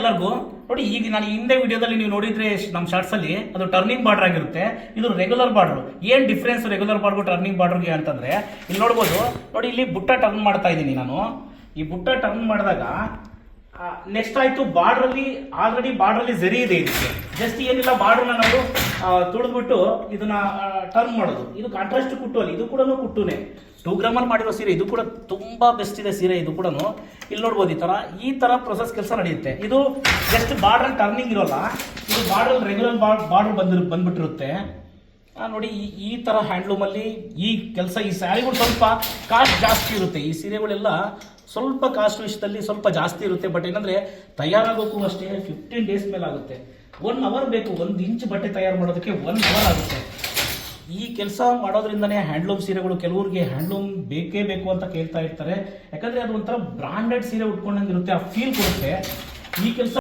ಎಲ್ಲರಿಗೂ ನೋಡಿ, ಈಗ ನಾನು ಹಿಂದೆ ವಿಡಿಯೋದಲ್ಲಿ ನೀವು ನೋಡಿದ್ರೆ ನಮ್ಮ ಶಾರ್ಟ್ಸ್ ಅಲ್ಲಿ ಅದು ಟರ್ನಿಂಗ್ ಬಾರ್ಡರ್ ಆಗಿರುತ್ತೆ, ಇದು ರೆಗ್ಯುಲರ್ ಬಾರ್ಡರ್. ಏನ್ ಡಿಫ್ರೆನ್ಸ್ ರೆಗ್ಯುಲರ್ ಬಾರ್ಡರ್ ಟರ್ನಿಂಗ್ ಬಾರ್ಡರ್ಗೆ ಅಂತಂದ್ರೆ, ಇಲ್ಲಿ ನೋಡ್ಬೋದು ನೋಡಿ, ಇಲ್ಲಿ ಬುಟ್ಟ ಟರ್ನ್ ಮಾಡ್ತಾ ಇದ್ದೀನಿ ನಾನು. ಈ ಬುಟ್ಟ ಟರ್ನ್ ಮಾಡಿದಾಗ ನೆಕ್ಸ್ಟ್ ಆಯ್ತು ಬಾರ್ಡ್ರಲ್ಲಿ, ಆಲ್ರೆಡಿ ಬಾರ್ಡ್ರಲ್ಲಿ ಜರಿ ಇದೆ ಇದಕ್ಕೆ. ಜಸ್ಟ್ ಏನಿಲ್ಲ, ಬಾರ್ಡ್ರನ್ನ ನಾವು ತುಳಿದ್ಬಿಟ್ಟು ಇದನ್ನ ಟರ್ನ್ ಮಾಡೋದು. ಇದು ಕಾಂಟ್ರಾಸ್ಟ್ ಕುಟ್ಟು ಅಲ್ಲಿ, ಇದು ಕೂಡ ಕುಟ್ಟುನೆ 2 ಗ್ರಾಮಲ್ಲಿ ಮಾಡಿರೋ ಸೀರೆ. ಇದು ಕೂಡ ತುಂಬಾ ಬೆಸ್ಟ್ ಇದೆ ಸೀರೆ. ಇದು ಕೂಡ ಇಲ್ಲಿ ನೋಡ್ಬೋದು, ಈ ತರ ಪ್ರೊಸೆಸ್ ಕೆಲಸ ನಡೆಯುತ್ತೆ. ಇದು ಜಸ್ಟ್ ಬಾರ್ಡರ್ ಟರ್ನಿಂಗ್ ಇರೋಲ್ಲ, ಇದು ಬಾರ್ಡರ್ ರೆಗ್ಯುಲರ್ ಬಾರ್ಡರ್ ಬಂದ್ಬಿಟ್ಟಿರುತ್ತೆ ನೋಡಿ. ಈ ತರ ಹ್ಯಾಂಡ್ಲೂಮ್ ಅಲ್ಲಿ ಈ ಕೆಲಸ, ಈ ಸ್ಯಾರಿಗಳು ಸ್ವಲ್ಪ ಕಾಸ್ಟ್ ಜಾಸ್ತಿ ಇರುತ್ತೆ. ಈ ಸೀರೆಗಳೆಲ್ಲ ಸ್ವಲ್ಪ ಕಾಸ್ಟ್ ವಿಷಯದಲ್ಲಿ ಸ್ವಲ್ಪ ಜಾಸ್ತಿ ಇರುತ್ತೆ. ಬಟ್ ಏನಂದ್ರೆ ತಯಾರಾಗೋಕ್ಕೂ ಅಷ್ಟೇ 15 ಡೇಸ್ ಮೇಲೆ ಆಗುತ್ತೆ. 1 ಅವರ್ ಬೇಕು. 1 ಇಂಚ್ ಬಟ್ಟೆ ತಯಾರು ಮಾಡೋದಕ್ಕೆ 1 ಅವರ್ ಆಗುತ್ತೆ. ಈ ಕೆಲಸ ಮಾಡೋದ್ರಿಂದನೇ ಹ್ಯಾಂಡ್ಲೂಮ್ ಸೀರೆಗಳು, ಕೆಲವರಿಗೆ ಹ್ಯಾಂಡ್ಲೂಮ್ ಬೇಕೇ ಬೇಕು ಅಂತ ಕೇಳ್ತಾ ಇರ್ತಾರೆ. ಯಾಕಂದ್ರೆ ಅದು ಒಂಥರ ಬ್ರಾಂಡೆಡ್ ಸೀರೆ ಉಟ್ಕೊಂಡಂಗಿರುತ್ತೆ, ಆ ಫೀಲ್ ಕೊಡುತ್ತೆ. ಈ ಕೆಲಸ